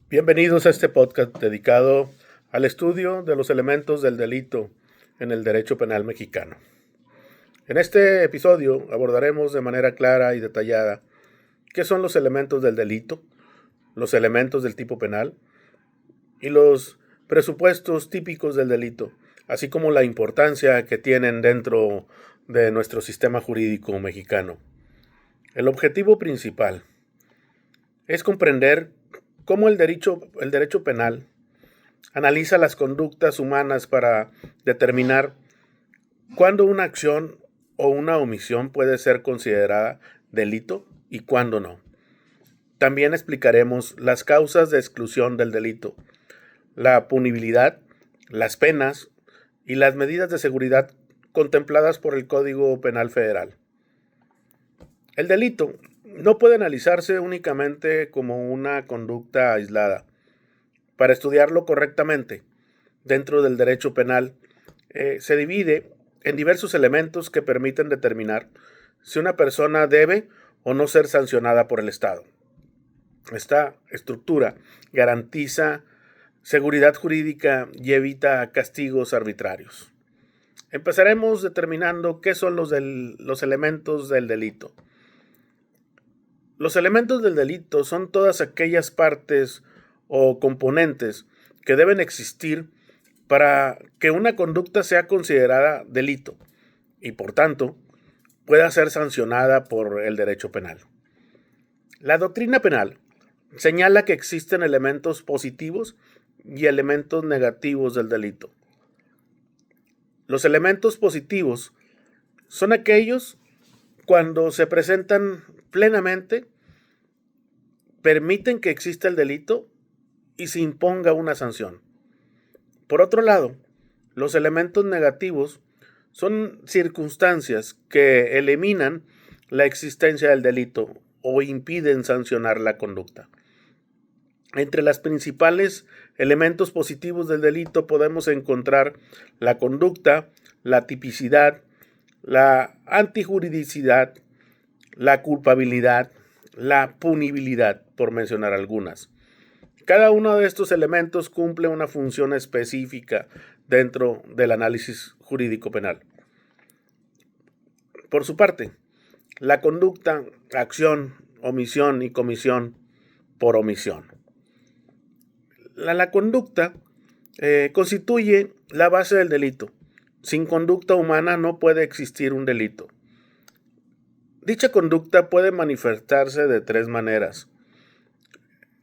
Bienvenidos a este podcast dedicado al estudio de los elementos del delito en el derecho penal mexicano. En este episodio abordaremos de manera clara y detallada qué son los elementos del delito, los elementos del tipo penal y los presupuestos típicos del delito, así como la importancia que tienen dentro de nuestro sistema jurídico mexicano. El objetivo principal es comprender cómo el derecho penal analiza las conductas humanas para determinar cuándo una acción o una omisión puede ser considerada delito y cuándo no. También explicaremos las causas de exclusión del delito, la punibilidad, las penas y las medidas de seguridad contempladas por el Código Penal Federal. El delito no puede analizarse únicamente como una conducta aislada. Para estudiarlo correctamente dentro del derecho penal, se divide en diversos elementos que permiten determinar si una persona debe o no ser sancionada por el Estado. Esta estructura garantiza seguridad jurídica y evita castigos arbitrarios. Empezaremos determinando qué son los elementos del delito. Los elementos del delito son todas aquellas partes o componentes que deben existir para que una conducta sea considerada delito y, por tanto, pueda ser sancionada por el derecho penal. La doctrina penal señala que existen elementos positivos y elementos negativos del delito. Los elementos positivos son aquellos cuando se presentan plenamente, permiten que exista el delito y se imponga una sanción. Por otro lado, los elementos negativos son circunstancias que eliminan la existencia del delito o impiden sancionar la conducta. Entre los principales elementos positivos del delito podemos encontrar la conducta, la tipicidad, la antijuridicidad, la culpabilidad, la punibilidad, por mencionar algunas. Cada uno de estos elementos cumple una función específica dentro del análisis jurídico penal. Por su parte, la conducta, acción, omisión y comisión por omisión. La conducta constituye la base del delito. Sin conducta humana no puede existir un delito. Dicha conducta puede manifestarse de tres maneras.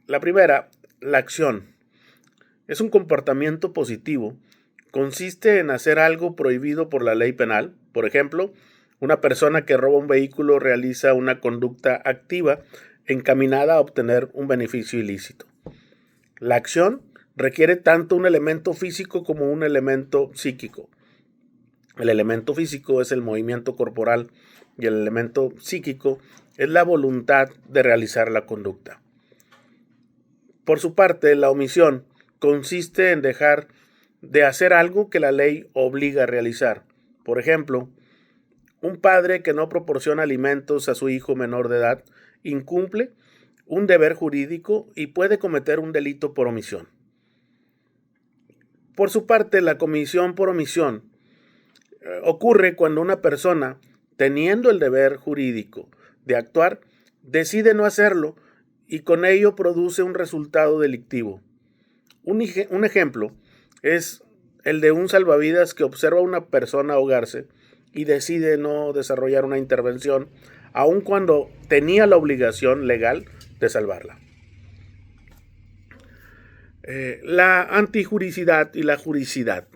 La primera, la acción. Es un comportamiento positivo. Consiste en hacer algo prohibido por la ley penal. Por ejemplo, una persona que roba un vehículo realiza una conducta activa encaminada a obtener un beneficio ilícito. La acción requiere tanto un elemento físico como un elemento psíquico. El elemento físico es el movimiento corporal y el elemento psíquico es la voluntad de realizar la conducta. Por su parte, la omisión consiste en dejar de hacer algo que la ley obliga a realizar. Por ejemplo, un padre que no proporciona alimentos a su hijo menor de edad incumple un deber jurídico y puede cometer un delito por omisión. Por su parte, la comisión por omisión ocurre cuando una persona, teniendo el deber jurídico de actuar, decide no hacerlo y con ello produce un resultado delictivo. Un ejemplo es el de un salvavidas que observa a una persona ahogarse y decide no desarrollar una intervención, aun cuando tenía la obligación legal de salvarla. La antijuricidad y la juricidad.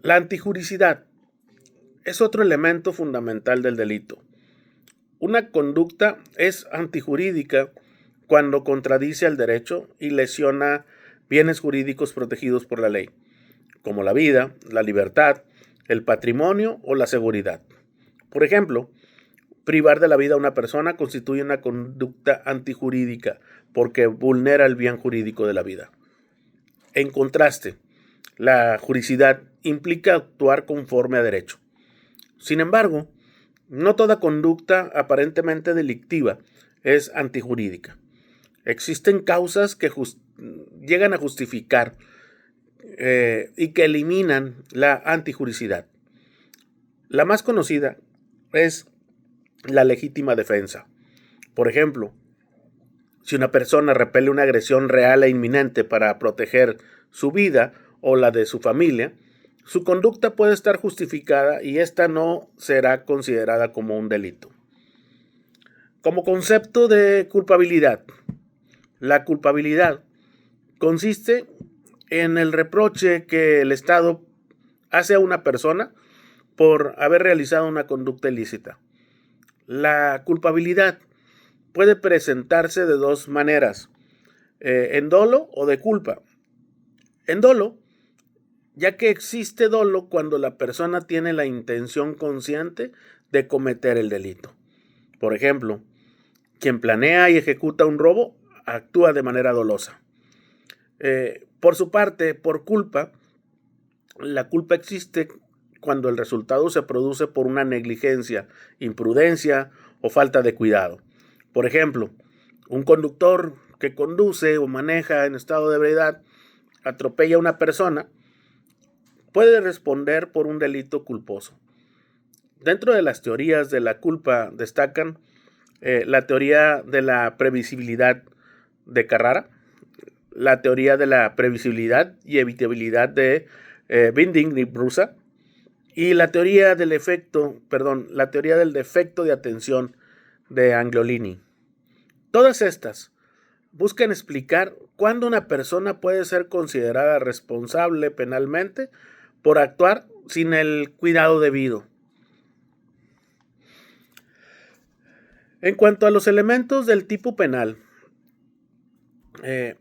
La antijuricidad es otro elemento fundamental del delito. Una conducta es antijurídica cuando contradice al derecho y lesiona bienes jurídicos protegidos por la ley, como la vida, la libertad, el patrimonio o la seguridad. Por ejemplo, privar de la vida a una persona constituye una conducta antijurídica porque vulnera el bien jurídico de la vida. En contraste, la juricidad implica actuar conforme a derecho. Sin embargo, no toda conducta aparentemente delictiva es antijurídica. Existen causas que llegan a justificar y que eliminan la antijuricidad. La más conocida es la legítima defensa. Por ejemplo, si una persona repele una agresión real e inminente para proteger su vida o la de su familia, su conducta puede estar justificada y esta no será considerada como un delito. Como concepto de culpabilidad, la culpabilidad consiste en el reproche que el Estado hace a una persona por haber realizado una conducta ilícita. La culpabilidad puede presentarse de dos maneras, en dolo o de culpa. En dolo, ya que existe dolo cuando la persona tiene la intención consciente de cometer el delito. Por ejemplo, quien planea y ejecuta un robo actúa de manera dolosa. Por su parte, por culpa, la culpa existe cuando el resultado se produce por una negligencia, imprudencia o falta de cuidado. Por ejemplo, un conductor que conduce o maneja en estado de ebriedad atropella a una persona, puede responder por un delito culposo. Dentro de las teorías de la culpa destacan la teoría de la previsibilidad de Carrara, la teoría de la previsibilidad y evitabilidad de Binding y Brusa, y la teoría del defecto de atención de Angiolini. Todas estas buscan explicar cuándo una persona puede ser considerada responsable penalmente por actuar sin el cuidado debido. En cuanto a los elementos del tipo penal, es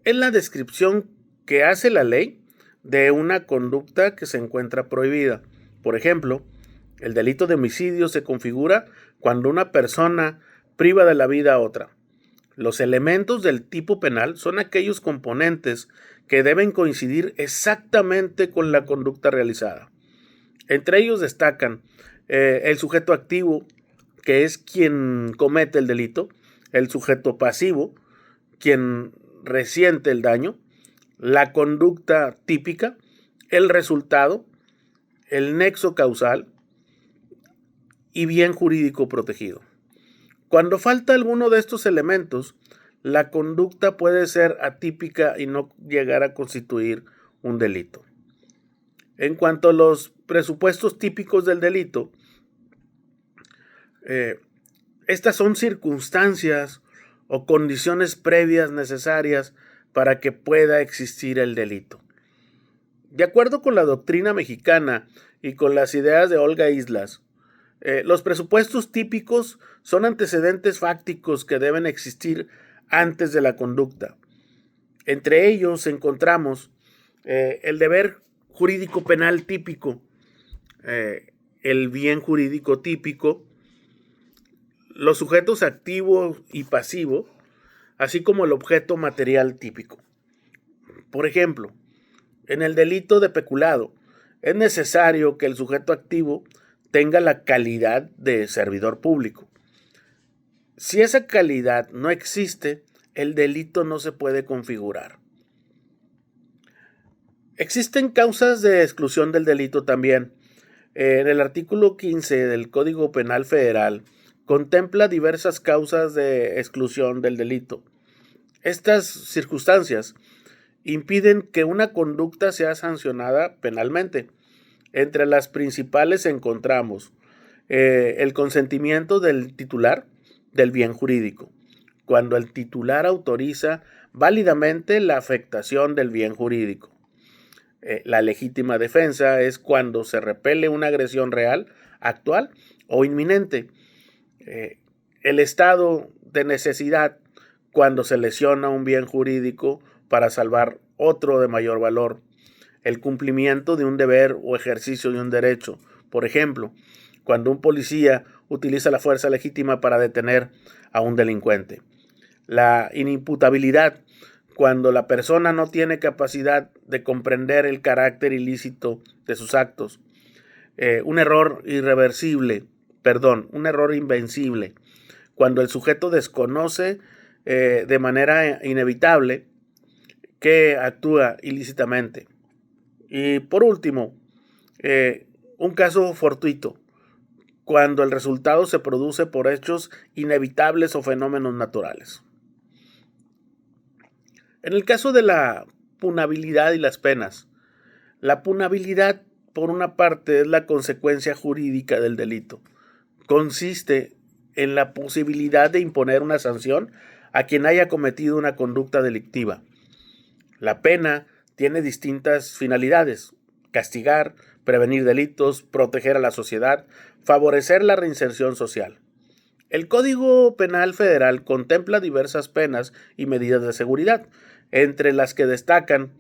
la descripción que hace la ley de una conducta que se encuentra prohibida. Por ejemplo, el delito de homicidio se configura cuando una persona priva de la vida a otra. Los elementos del tipo penal son aquellos componentes que deben coincidir exactamente con la conducta realizada. Entre ellos destacan el sujeto activo, que es quien comete el delito, el sujeto pasivo, quien resiente el daño, la conducta típica, el resultado, el nexo causal y bien jurídico protegido. Cuando falta alguno de estos elementos, la conducta puede ser atípica y no llegar a constituir un delito. En cuanto a los presupuestos típicos del delito, estas son circunstancias o condiciones previas necesarias para que pueda existir el delito. De acuerdo con la doctrina mexicana y con las ideas de Olga Islas, los presupuestos típicos son antecedentes fácticos que deben existir antes de la conducta. Entre ellos encontramos el deber jurídico penal típico, el bien jurídico típico, los sujetos activo y pasivo, así como el objeto material típico. Por ejemplo, en el delito de peculado, es necesario que el sujeto activo tenga la calidad de servidor público. Si esa calidad no existe, el delito no se puede configurar. Existen causas de exclusión del delito también. En el artículo 15 del Código Penal Federal contempla diversas causas de exclusión del delito. Estas circunstancias impiden que una conducta sea sancionada penalmente. Entre las principales encontramos el consentimiento del titular del bien jurídico, cuando el titular autoriza válidamente la afectación del bien jurídico. La legítima defensa es cuando se repele una agresión real, actual o inminente. El estado de necesidad, cuando se lesiona un bien jurídico para salvar otro de mayor valor. El cumplimiento de un deber o ejercicio de un derecho. Por ejemplo, cuando un policía utiliza la fuerza legítima para detener a un delincuente. La inimputabilidad, cuando la persona no tiene capacidad de comprender el carácter ilícito de sus actos. Un error invencible, cuando el sujeto desconoce de manera inevitable que actúa ilícitamente. Y por último, un caso fortuito, cuando el resultado se produce por hechos inevitables o fenómenos naturales. En el caso de la punabilidad y las penas, la punabilidad, por una parte, es la consecuencia jurídica del delito. Consiste en la posibilidad de imponer una sanción a quien haya cometido una conducta delictiva. La pena tiene distintas finalidades: castigar, prevenir delitos, proteger a la sociedad, favorecer la reinserción social. El Código Penal Federal contempla diversas penas y medidas de seguridad, entre las que destacan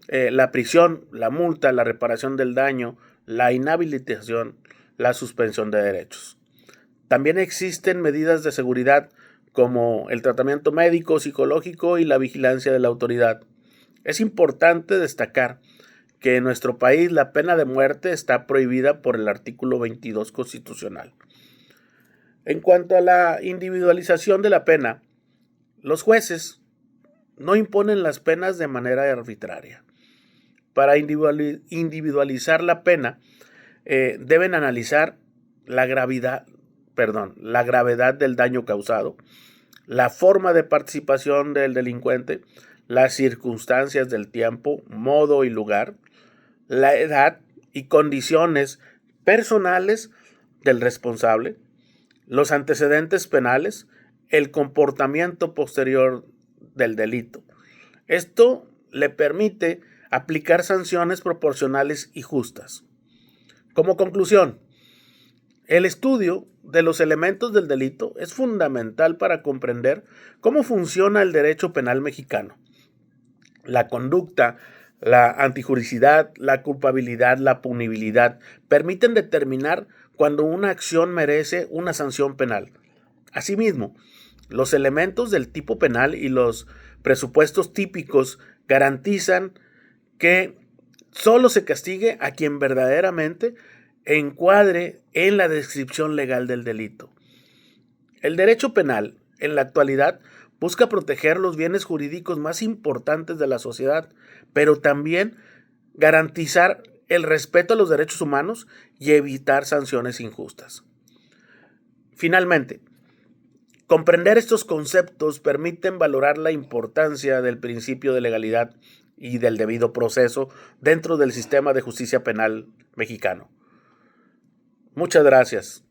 la prisión, la multa, la reparación del daño, la inhabilitación, la suspensión de derechos. También existen medidas de seguridad como el tratamiento médico, psicológico y la vigilancia de la autoridad. Es importante destacar que en nuestro país la pena de muerte está prohibida por el artículo 22 constitucional. En cuanto a la individualización de la pena, los jueces no imponen las penas de manera arbitraria. Para individualizar la pena, deben analizar la gravedad del daño causado, la forma de participación del delincuente, las circunstancias del tiempo, modo y lugar, la edad y condiciones personales del responsable, los antecedentes penales, el comportamiento posterior del delito. Esto le permite aplicar sanciones proporcionales y justas. Como conclusión, el estudio de los elementos del delito es fundamental para comprender cómo funciona el derecho penal mexicano. La conducta, la antijuricidad, la culpabilidad, la punibilidad permiten determinar cuando una acción merece una sanción penal. Asimismo, los elementos del tipo penal y los presupuestos típicos garantizan que solo se castigue a quien verdaderamente encuadre en la descripción legal del delito. El derecho penal, en la actualidad, busca proteger los bienes jurídicos más importantes de la sociedad, pero también garantizar el respeto a los derechos humanos y evitar sanciones injustas. Finalmente, comprender estos conceptos permiten valorar la importancia del principio de legalidad y del debido proceso dentro del sistema de justicia penal mexicano. Muchas gracias.